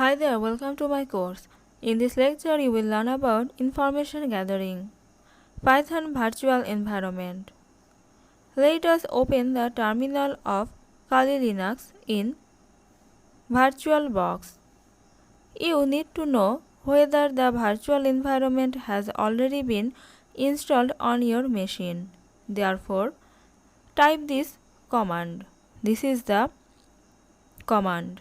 Hi there, welcome to my course. In this lecture, you will learn about information gathering, Python virtual environment. Let us open the terminal of Kali Linux in VirtualBox. You need to know whether the virtual environment has already been installed on your machine. Therefore, type this command. This is the command.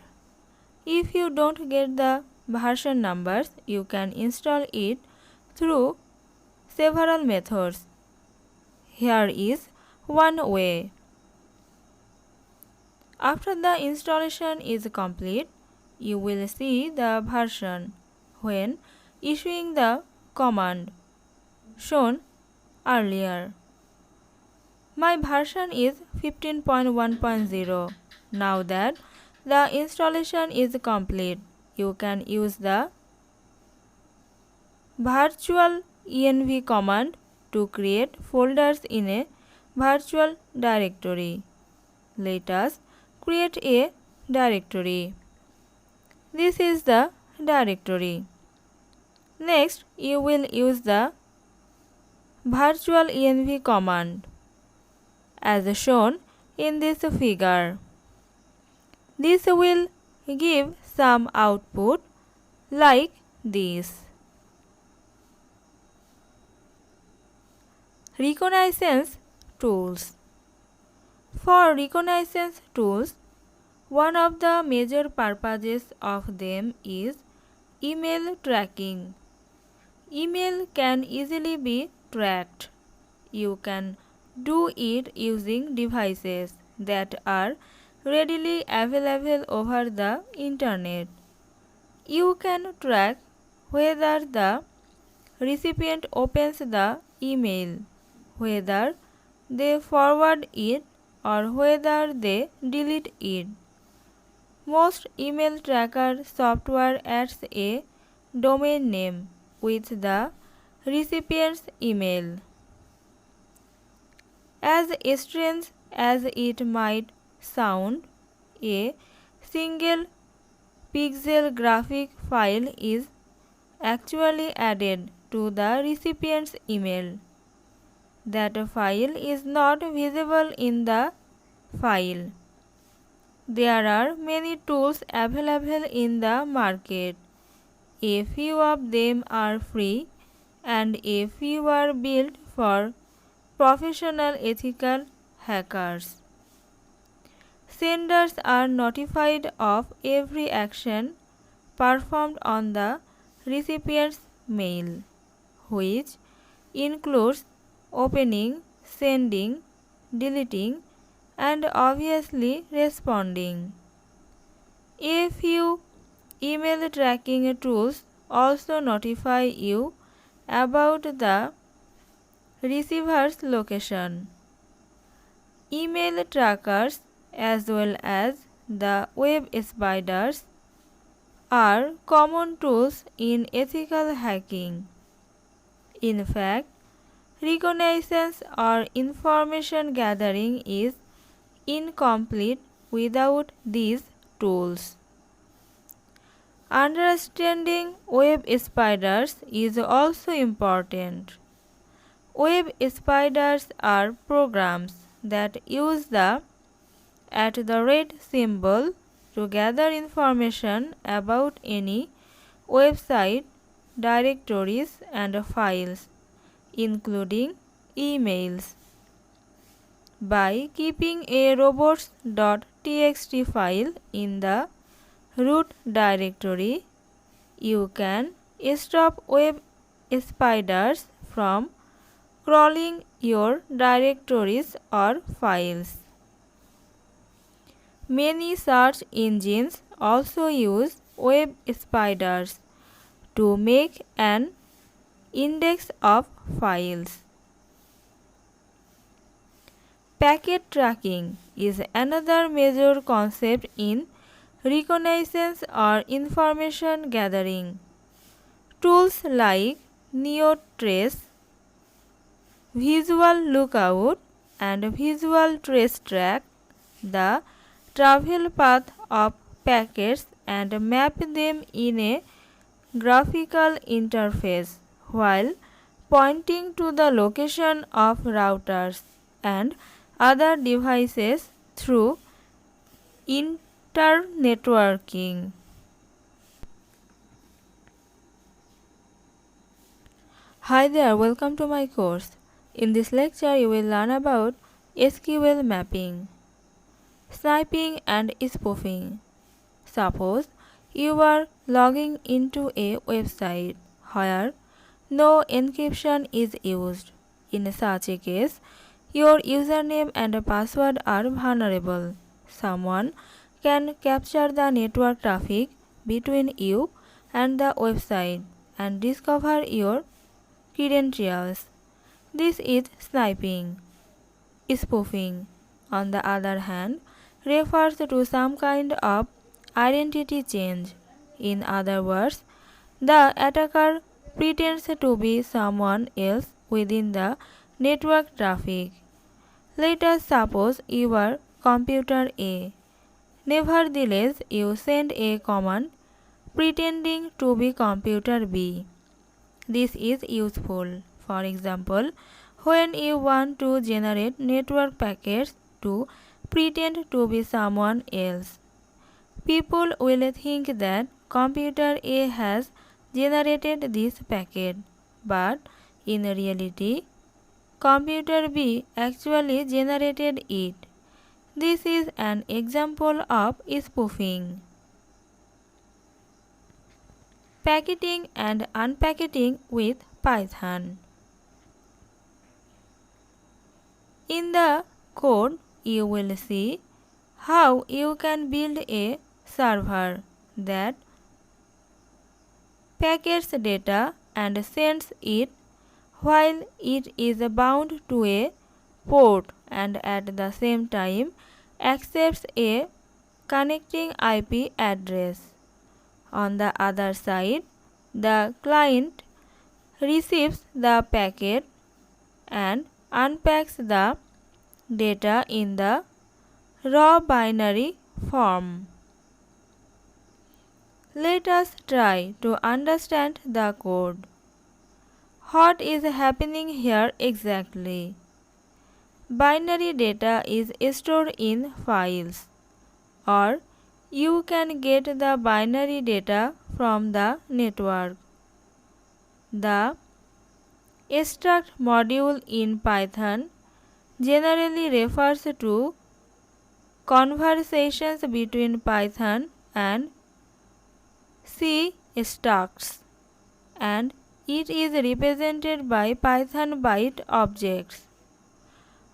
If you don't get the version numbers, you can install it through several methods. Here is one way. After the installation is complete, you will see the version when issuing the command shown earlier. My version is 15.1.0. Now that the installation is complete, you can use the virtual env command to create folders in a virtual directory. Let us create a directory. This is the directory. Next, you will use the virtual env command as shown in this figure. This will give some output like this. Reconnaissance tools. For reconnaissance tools, one of the major purposes of them is email tracking. Email can easily be tracked. You can do it using devices that are readily available over the internet. You can track whether the recipient opens the email, whether they forward it, or whether they delete it. Most email tracker software adds a domain name with the recipient's email. As strange as it might sound, a single pixel graphic file is actually added to the recipient's email. That file is not visible in the file. There are many tools available in the market. A few of them are free and a few are built for professional ethical hackers. Senders are notified of every action performed on the recipient's mail, which includes opening, sending, deleting, and obviously responding. A few email tracking tools also notify you about the receiver's location. Email trackers as well as the web spiders are common tools in ethical hacking. In fact, reconnaissance or information gathering is incomplete without these tools. Understanding web spiders is also important. Web spiders are programs that use the @ symbol to gather information about any website, directories, and files, including emails. By keeping a robots.txt file in the root directory, you can stop web spiders from crawling your directories or files. Many search engines also use web spiders to make an index of files. Packet tracking is another major concept in reconnaissance or information gathering. Tools like NeoTrace, Visual Lookout, and Visual Trace track the travel path of packets and map them in a graphical interface while pointing to the location of routers and other devices through internetworking. Hi there, welcome to my course. In this lecture, you will learn about SQL mapping, sniping and spoofing. Suppose you are logging into a website where no encryption is used. In such a case, your username and password are vulnerable. Someone can capture the network traffic between you and the website and discover your credentials. This is sniping. Spoofing, on the other hand, refers to some kind of identity change. In other words, the attacker pretends to be someone else within the network traffic. Let us suppose you are computer A. Nevertheless, you send a command pretending to be computer B. This is useful. For example, when you want to generate network packets to pretend to be someone else, people will think that computer A has generated this packet, but in reality, computer B actually generated it. This is an example of spoofing. Packaging and unpackaging with Python. In the code, you will see how you can build a server that packets data and sends it while it is bound to a port and at the same time accepts a connecting IP address. On the other side, the client receives the packet and unpacks the data in the raw binary form. Let us try to understand the code. What is happening here exactly? Binary data is stored in files, or you can get the binary data from the network. The struct module in Python generally refers to conversations between Python and C structs, and it is represented by Python byte objects.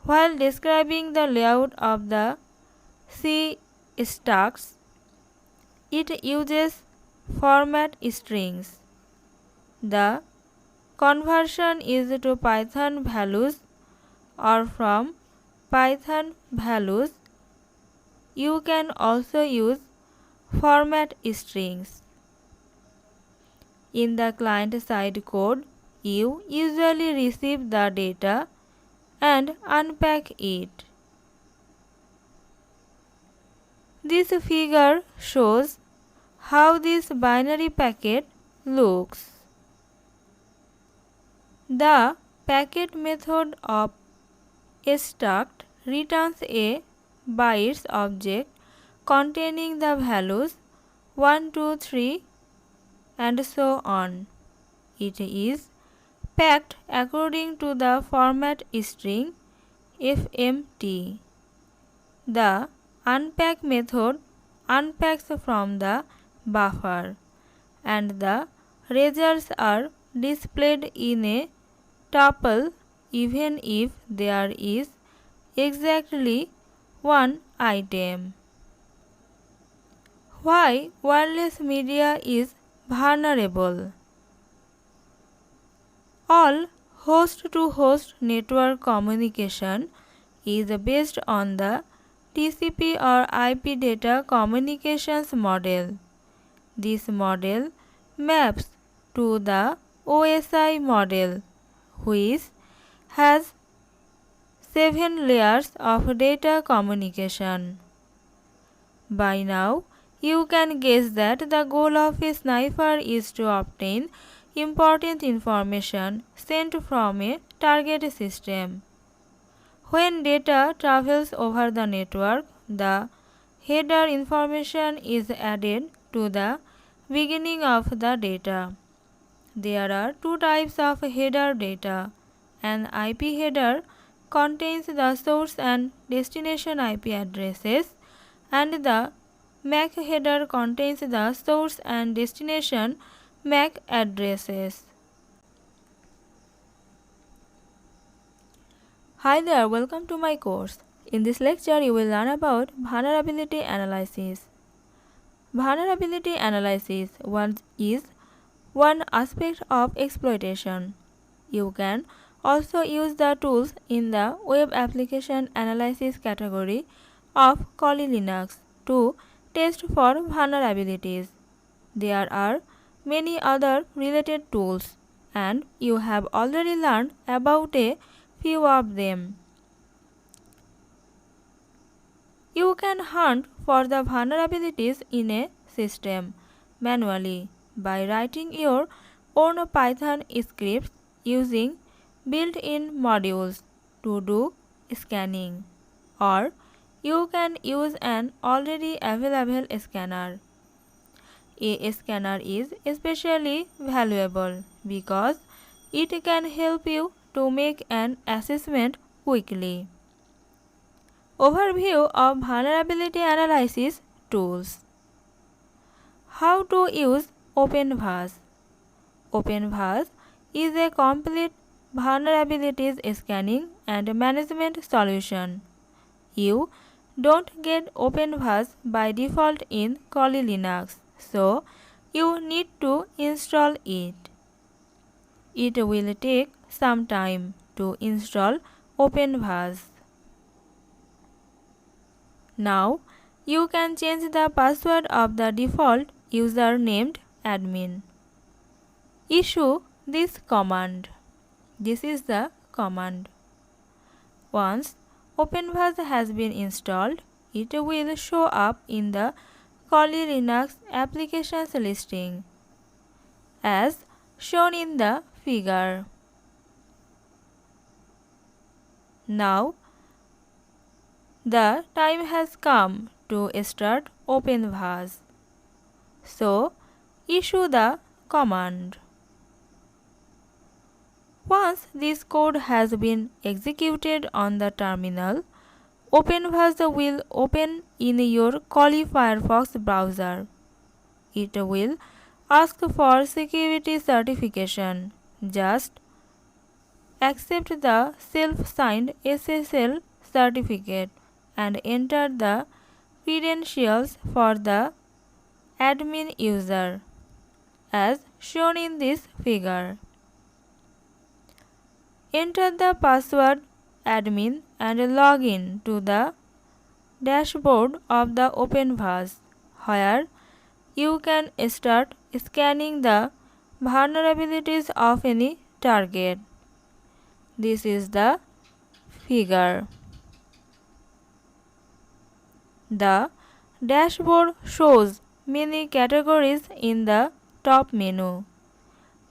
While describing the layout of the C structs, it uses format strings. The conversion is to Python values or from Python values. You can also use format strings. In the client-side code, you usually receive the data and unpack it. This figure shows how this binary packet looks. The packet method of struct returns a bytes object containing the values 1, 2, 3 and so on. It is packed according to the format string FMT. The unpack method unpacks from the buffer and the results are displayed in a tuple even if there is exactly one item. Why wireless media is vulnerable? All host-to-host network communication is based on the TCP or IP data communications model. This model maps to the OSI model, which has 7 layers of data communication. By now, You can guess that the goal of a sniper is to obtain important information sent from a target system. When data travels over the network, the header information is added to the beginning of the data. There are two types of header data. An IP header contains the source and destination IP addresses, and the MAC header contains the source and destination MAC addresses. Hi there, welcome to my course. In this lecture, you will learn about vulnerability analysis. Vulnerability analysis is one aspect of exploitation. You can also use the tools in the Web Application Analysis category of Kali Linux to test for vulnerabilities. There are many other related tools, and you have already learned about a few of them. You can hunt for the vulnerabilities in a system manually by writing your own Python scripts using built-in modules to do scanning, or you can use an already available scanner. A scanner is especially valuable because it can help you to make an assessment quickly. Overview of vulnerability analysis tools. How to use OpenVAS. OpenVAS is a complete vulnerabilities scanning and management solution. You don't get OpenVAS by default in Kali Linux, so you need to install it. It will take some time to install OpenVAS. Now you can change the password of the default user named admin. Issue this command. This is the command. Once OpenVAS has been installed, it will show up in the Kali Linux applications listing as shown in the figure. Now the time has come to start OpenVAS. So issue the command. Once this code has been executed on the terminal, OpenVAS will open in your Kali Firefox browser. It will ask for security certification. Just accept the self-signed SSL certificate and enter the credentials for the admin user as shown in this figure. Enter the password admin and log in to the dashboard of the OpenVAS, where you can start scanning the vulnerabilities of any target. This is the figure. The dashboard shows many categories in the top menu.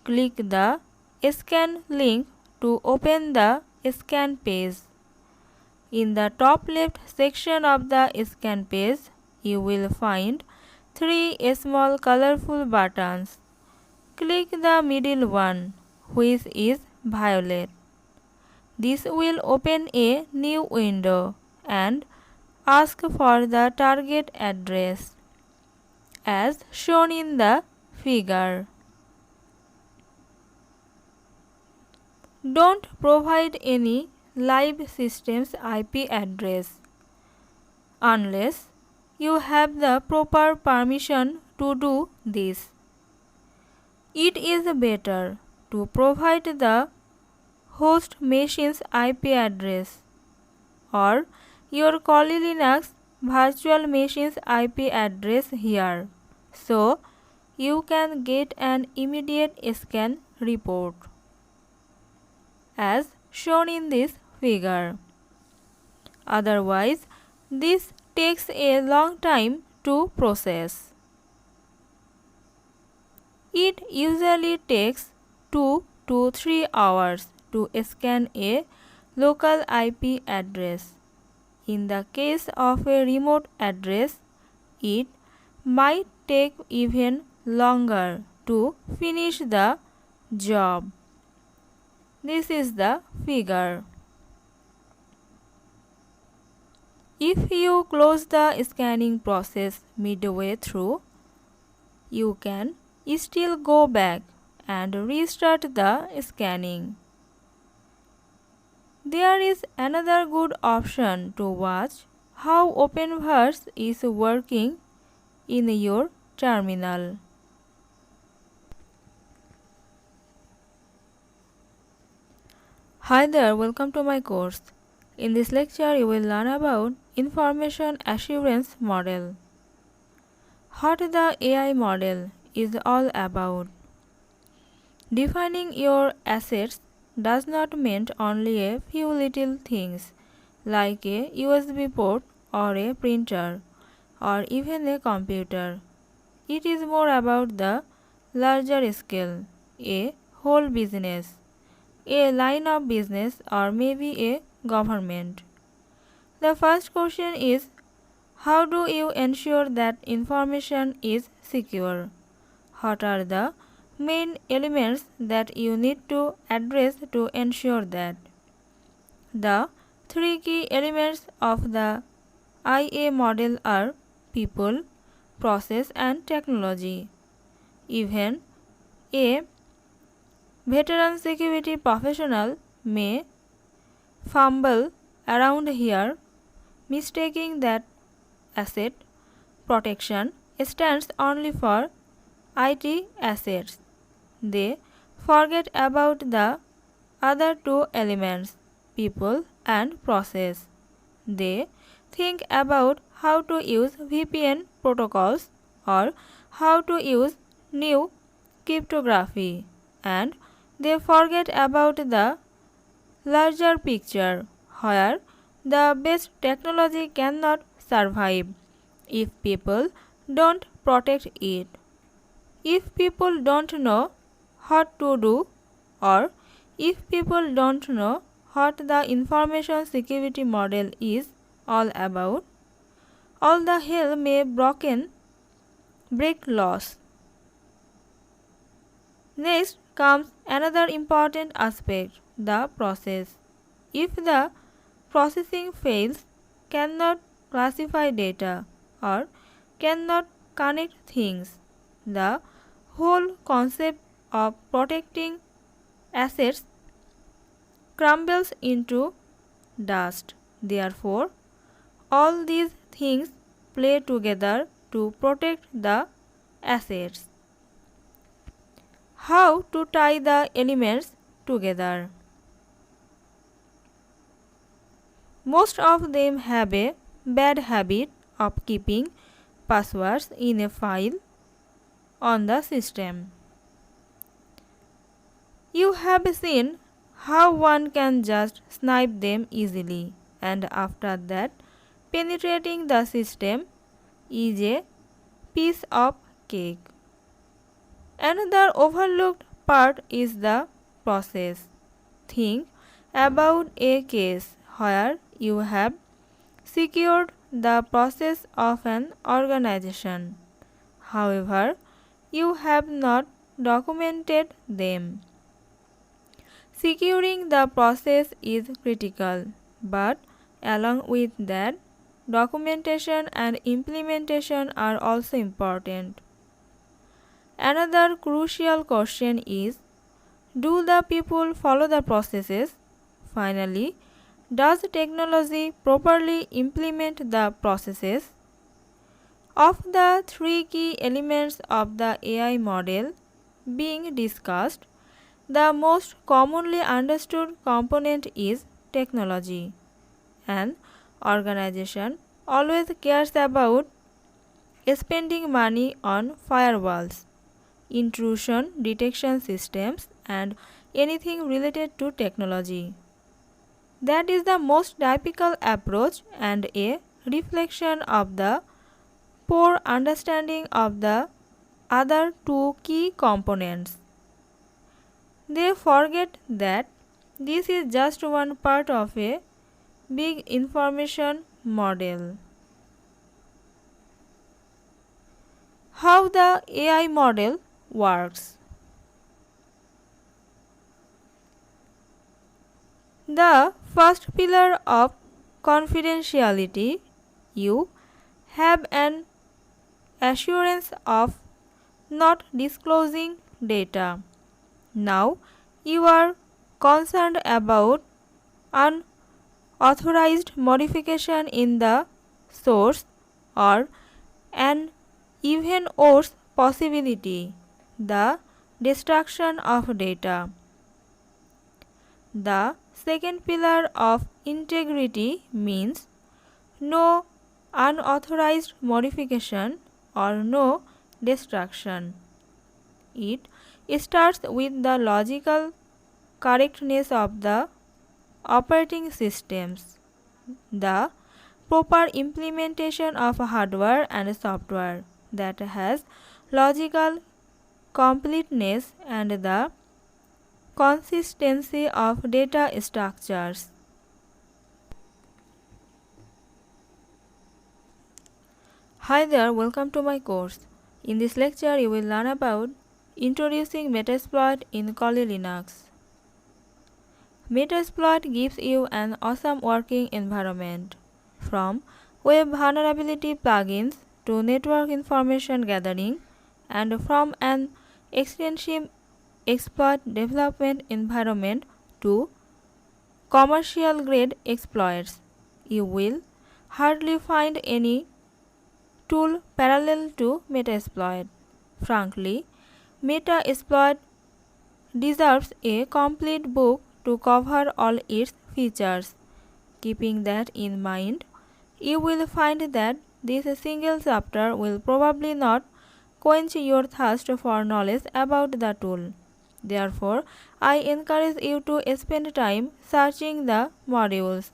Click the scan link to open the scan page. In the top left section of the scan page, you will find three small colorful buttons. Click the middle one, which is violet. This will open a new window and ask for the target address as shown in the figure. Don't provide any live system's IP address unless you have the proper permission to do this. It is better to provide the host machine's IP address or your Kali Linux virtual machine's IP address here, so you can get an immediate scan report as shown in this figure. Otherwise, this takes a long time to process. It usually takes 2 to 3 hours to scan a local IP address. In the case of a remote address, it might take even longer to finish the job. This is the figure. If you close the scanning process midway through, you can still go back and restart the scanning. There is another good option to watch how OpenVerse is working in your terminal. Hi there, welcome to my course. In this lecture, you will learn about Information Assurance Model. What the AI model is all about. Defining your assets does not mean only a few little things like a USB port or a printer or even a computer. It is more about the larger scale, a whole business, a line of business, or maybe a government. The first question is, how do you ensure that information is secure? What are the main elements that you need to address to ensure that? The three key elements of the IA model are people, process, and technology. Even a veteran security professional may fumble around here, mistaking that asset protection stands only for IT assets. They forget about the other two elements, people and process. They think about how to use VPN protocols or how to use new cryptography, and they forget about the larger picture where the best technology cannot survive if people don't protect it. If people don't know what to do, or if people don't know what the information security model is all about, all the hell may break loose. Next comes another important aspect, the process. If the processing fails, cannot classify data, or cannot connect things, the whole concept of protecting assets crumbles into dust. Therefore, all these things play together to protect the assets. How to tie the elements together? Most of them have a bad habit of keeping passwords in a file on the system. You have seen how one can just snipe them easily, and after that, penetrating the system is a piece of cake. Another overlooked part is the process. Think about a case where you have secured the process of an organization. However, you have not documented them. Securing the process is critical, but along with that, documentation and implementation are also important. Another crucial question is, do the people follow the processes? Finally, does technology properly implement the processes? Of the three key elements of the AI model being discussed, the most commonly understood component is technology. An organization always cares about spending money on firewalls, intrusion detection systems, and anything related to technology. That is the most typical approach and a reflection of the poor understanding of the other two key components. They forget that this is just one part of a big information model. How the AI model works. The first pillar of confidentiality, you have an assurance of not disclosing data. Now you are concerned about unauthorized modification in the source or an even worse possibility, the destruction of data. The second pillar of integrity means no unauthorized modification or no destruction. It starts with the logical correctness of the operating systems, the proper implementation of hardware and software that has logical completeness, and the consistency of data structures. Hi there, welcome to my course. In this lecture you will learn about introducing Metasploit in Kali Linux. Metasploit gives you an awesome working environment. From web vulnerability plugins to network information gathering, and from an extensive exploit development environment to commercial grade exploits, you will hardly find any tool parallel to Metasploit. Frankly, Metasploit deserves a complete book to cover all its features. Keeping that in mind, you will find that this single chapter will probably not quench your thirst for knowledge about the tool. Therefore, I encourage you to spend time searching the modules.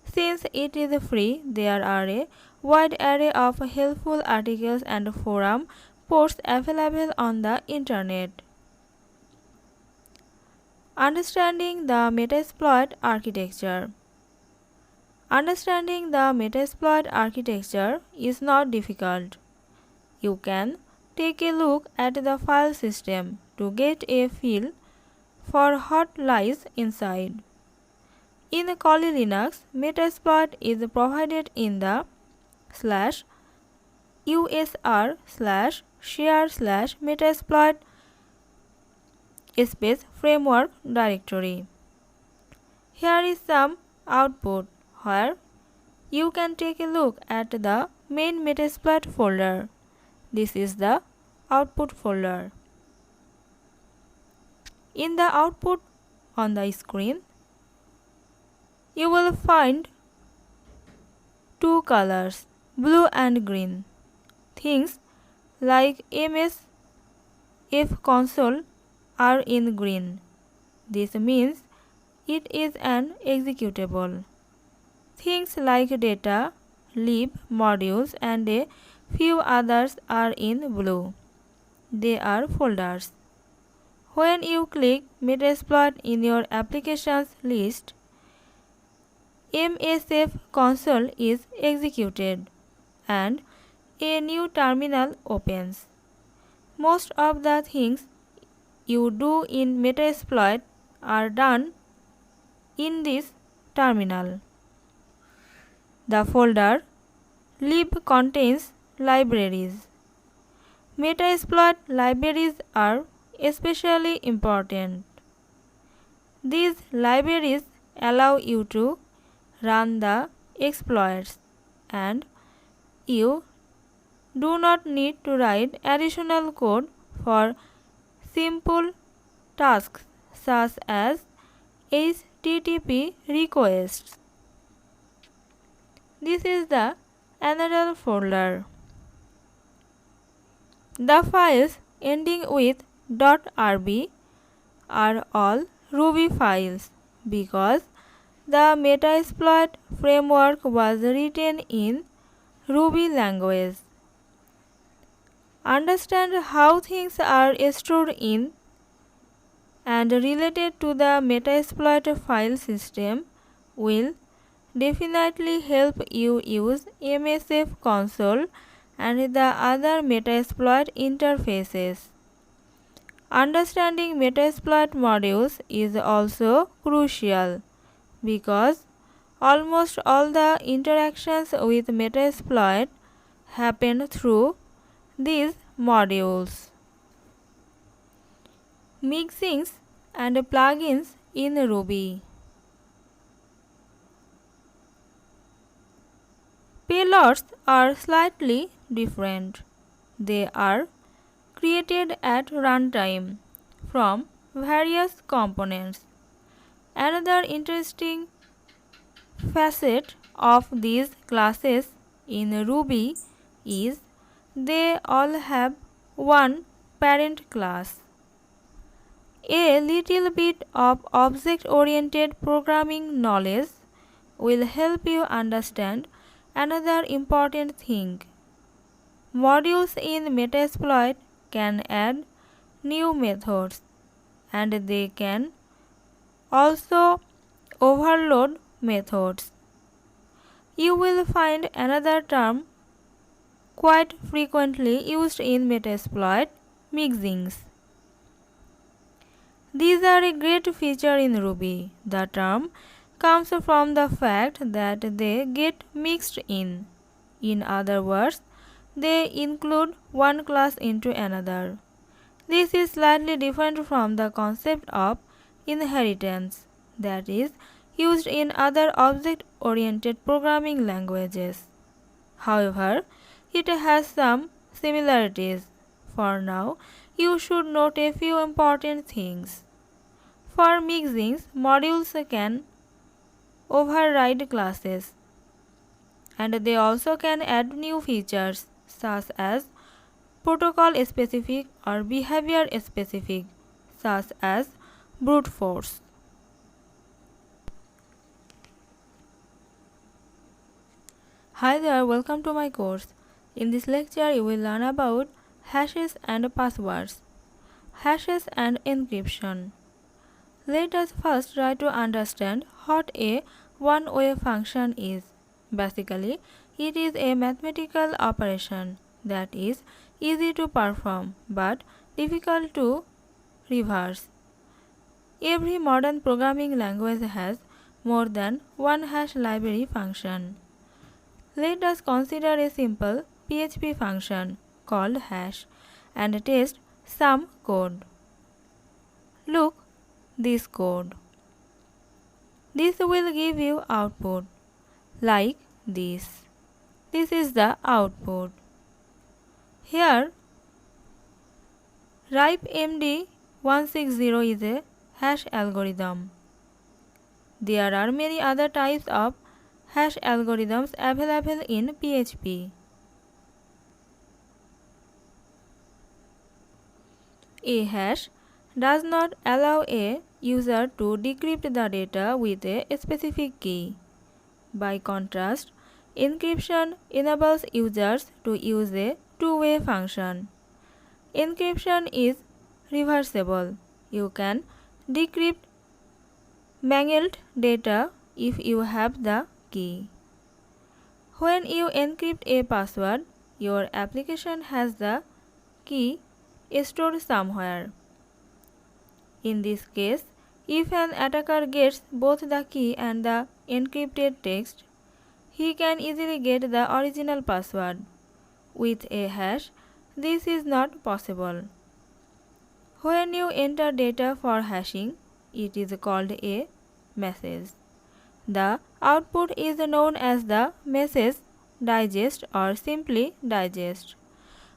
Since it is free, there are a wide array of helpful articles and forum posts available on the internet. Understanding the Metasploit architecture. Understanding the Metasploit architecture is not difficult. You can take a look at the file system to get a feel for what lies inside. In Kali Linux, Metasploit is provided in the /usr/share/metasploit space framework directory. Here is some output where you can take a look at the main Metasploit folder. This is the output folder. In the output on the screen, you will find two colors, blue and green. Things like MSF console are in green. This means it is an executable. Things like data, lib, modules, and a few others are in blue. They are folders. When you click Metasploit in your applications list, MSF console is executed and a new terminal opens. Most of the things you do in Metasploit are done in this terminal. The folder lib contains libraries. Metasploit libraries are especially important. These libraries allow you to run the exploits, and you do not need to write additional code for simple tasks such as HTTP requests. This is the another folder. The files ending with .rb are all Ruby files because the Metasploit framework was written in Ruby language. Understand how things are stored in and related to the Metasploit file system will definitely help you use MSF console and the other Metasploit interfaces. Understanding Metasploit modules is also crucial because almost all the interactions with Metasploit happen through these modules. Mixins and plugins in Ruby. Payloads are slightly different. They are created at runtime from various components. Another interesting facet of these classes in Ruby is they all have one parent class. A little bit of object-oriented programming knowledge will help you understand another important thing. Modules in Metasploit can add new methods and they can also overload methods. You will find another term quite frequently used in Metasploit, mixins. These are a great feature in Ruby. The term comes from the fact that they get mixed in. In other words, they include one class into another. This is slightly different from the concept of inheritance that is used in other object-oriented programming languages. However, it has some similarities. For now, you should note a few important things. For mixins, modules can override classes, and they also can add new features such as protocol specific or behavior specific, such as brute force. Hi there, welcome to my course. In this lecture, you will learn about hashes and passwords, hashes and encryption. Let us first try to understand what a one-way function is. Basically, it is a mathematical operation that is easy to perform but difficult to reverse. Every modern programming language has more than one hash library function. Let us consider a simple PHP function called hash and test some code. Look, this code. This will give you output like this. This is the output. Here, RIPE-MD160 is a hash algorithm. There are many other types of hash algorithms available in PHP. A hash does not allow a user to decrypt the data with a specific key. By contrast, encryption enables users to use a two-way function. Encryption is reversible. You can decrypt mangled data if you have the key. When you encrypt a password, your application has the key stored somewhere. In this case, if an attacker gets both the key and the encrypted text, he can easily get the original password. With a hash, this is not possible. When you enter data for hashing, it is called a message. The output is known as the message digest or simply digest.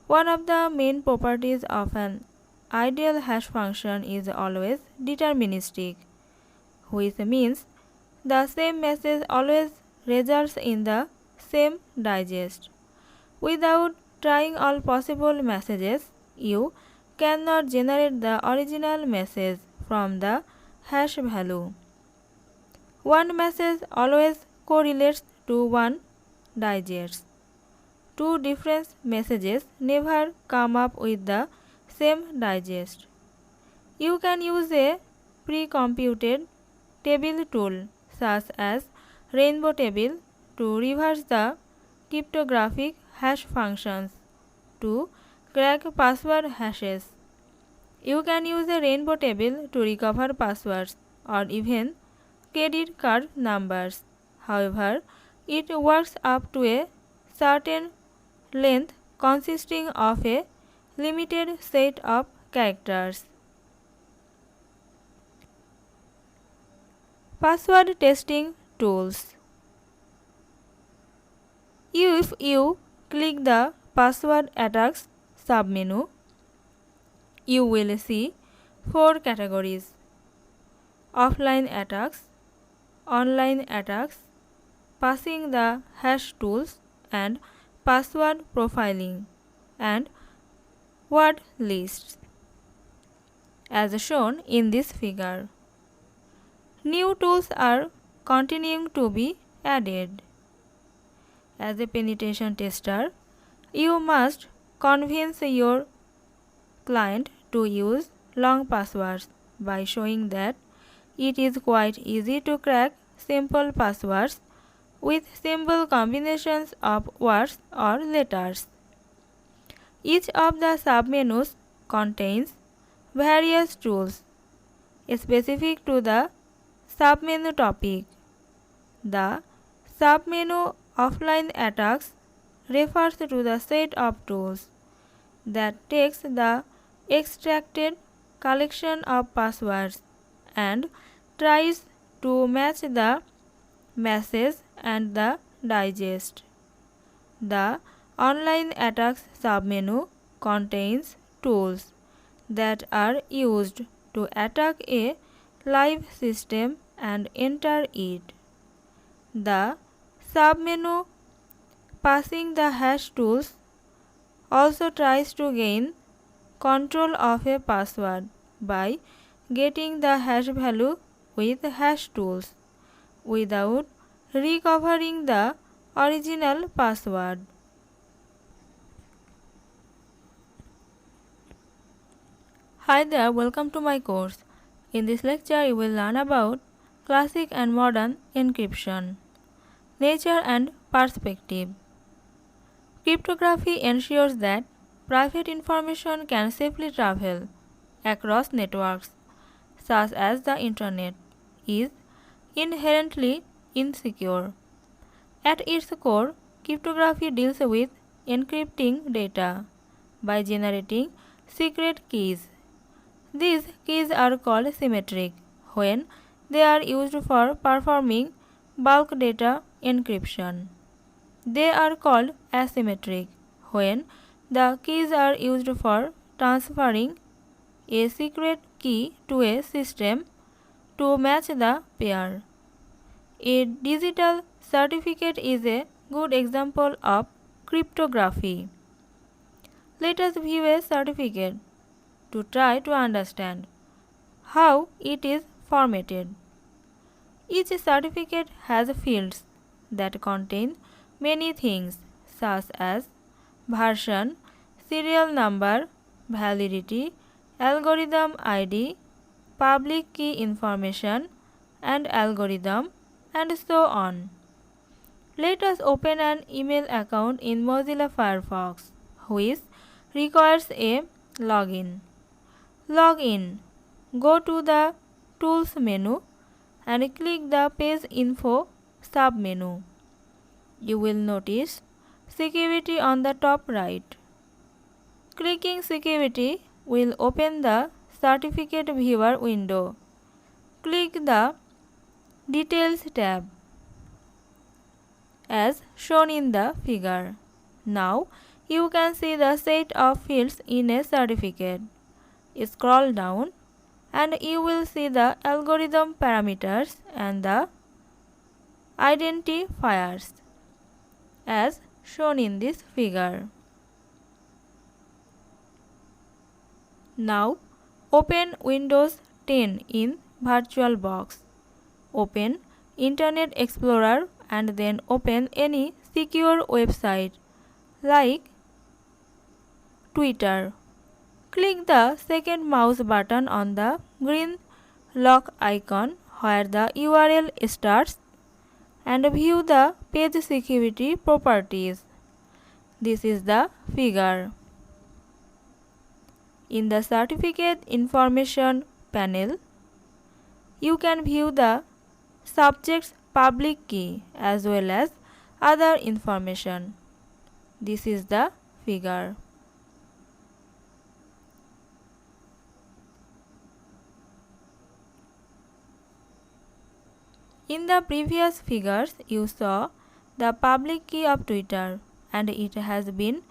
One of the main properties of an ideal hash function is always deterministic, which means the same message always results in the same digest. Without trying all possible messages, you cannot generate the original message from the hash value. One message always correlates to one digest. two different messages never come up with the same digest. You can use a pre-computed table tool such as Rainbow Table to reverse the cryptographic hash functions to crack password hashes. You can use a Rainbow Table to recover passwords or even credit card numbers. However, it works up to a certain length consisting of a limited set of characters. Password testing tools. If you click the Password Attacks submenu, you will see four categories: offline attacks, online attacks, passing the hash tools, and password profiling and word lists, as shown in this figure. New tools are continuing to be added. As a penetration tester, you must convince your client to use long passwords by showing that it is quite easy to crack simple passwords with simple combinations of words or letters. Each of the submenus contains various tools specific to the submenu topic. The submenu Offline attacks refers to the set of tools that takes the extracted collection of passwords and tries to match the message and the digest. The online attacks submenu contains tools that are used to attack a live system and enter it. The submenu Passing the hash tools also tries to gain control of a password by getting the hash value with hash tools without recovering the original password. Hi there, welcome to my course. In this lecture you will learn about classic and modern encryption. Nature and perspective. Cryptography ensures that private information can safely travel across networks, such as the internet, is inherently insecure. At its core, cryptography deals with encrypting data by generating secret keys. These keys are called symmetric when they are used for performing bulk data encryption. They are called asymmetric when the keys are used for transferring a secret key to a system to match the pair. A digital certificate is a good example of cryptography. Let us view a certificate to try to understand how it is formatted. Each certificate has fields that contain many things such as version, serial number, validity, algorithm ID, public key information, and algorithm, and so on. Let us open an email account in Mozilla Firefox, which requires a login. Login. Go to the Tools menu and click the Page Info submenu. You will notice Security on the top right. Clicking Security will open the Certificate Viewer window. Click the Details tab as shown in the figure. Now you can see the set of fields in a certificate. Scroll down and you will see the algorithm parameters and the identifiers as shown in this figure. Now open Windows 10 in VirtualBox. Open Internet Explorer and then open any secure website like Twitter. Click the second mouse button on the green lock icon where the URL starts and view the page security properties. This is the figure. In the certificate information panel, you can view the subject's public key as well as other information. This is the figure. In the previous figures, you saw the public key of Twitter and it has been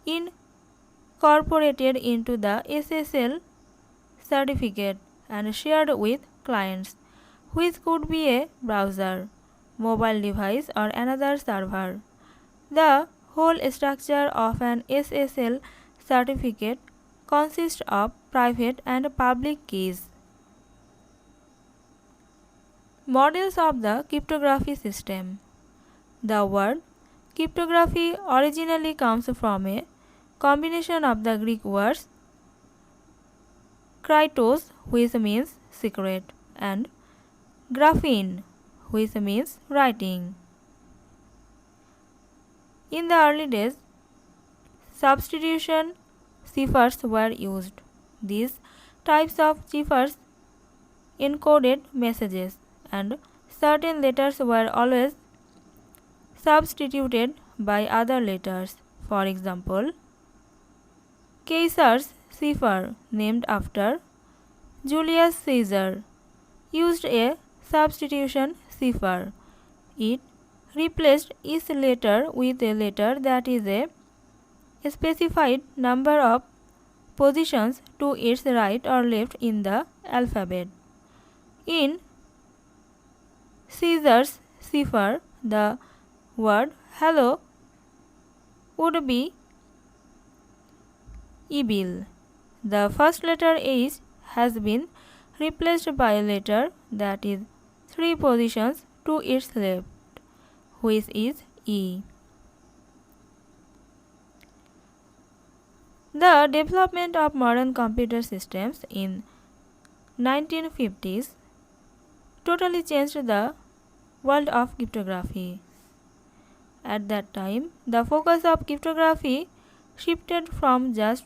incorporated into the SSL certificate and shared with clients, which could be a browser, mobile device or another server. The whole structure of an SSL certificate consists of private and public keys. Models of the cryptography system. The word cryptography originally comes from a combination of the Greek words kryptos, which means secret, and graphene, which means writing. In the early days, substitution ciphers were used. These types of ciphers encoded messages, and certain letters were always substituted by other letters. For example, Caesar's cipher, named after Julius Caesar, used a substitution cipher. It replaced each letter with a letter that is a specified number of positions to its right or left in the alphabet. In Caesar's cipher, the word hello would be evil. The first letter H has been replaced by a letter that is 3 positions to its left, which is E. The development of modern computer systems in 1950s totally changed the world of cryptography. At that time, the focus of cryptography shifted from just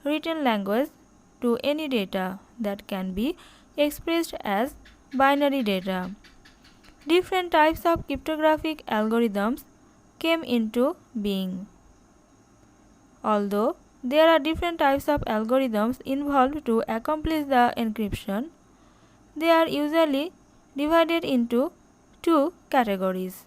written language to any data that can be expressed as binary data. Different types of cryptographic algorithms came into being. Although there are different types of algorithms involved to accomplish the encryption, they are usually divided into two categories.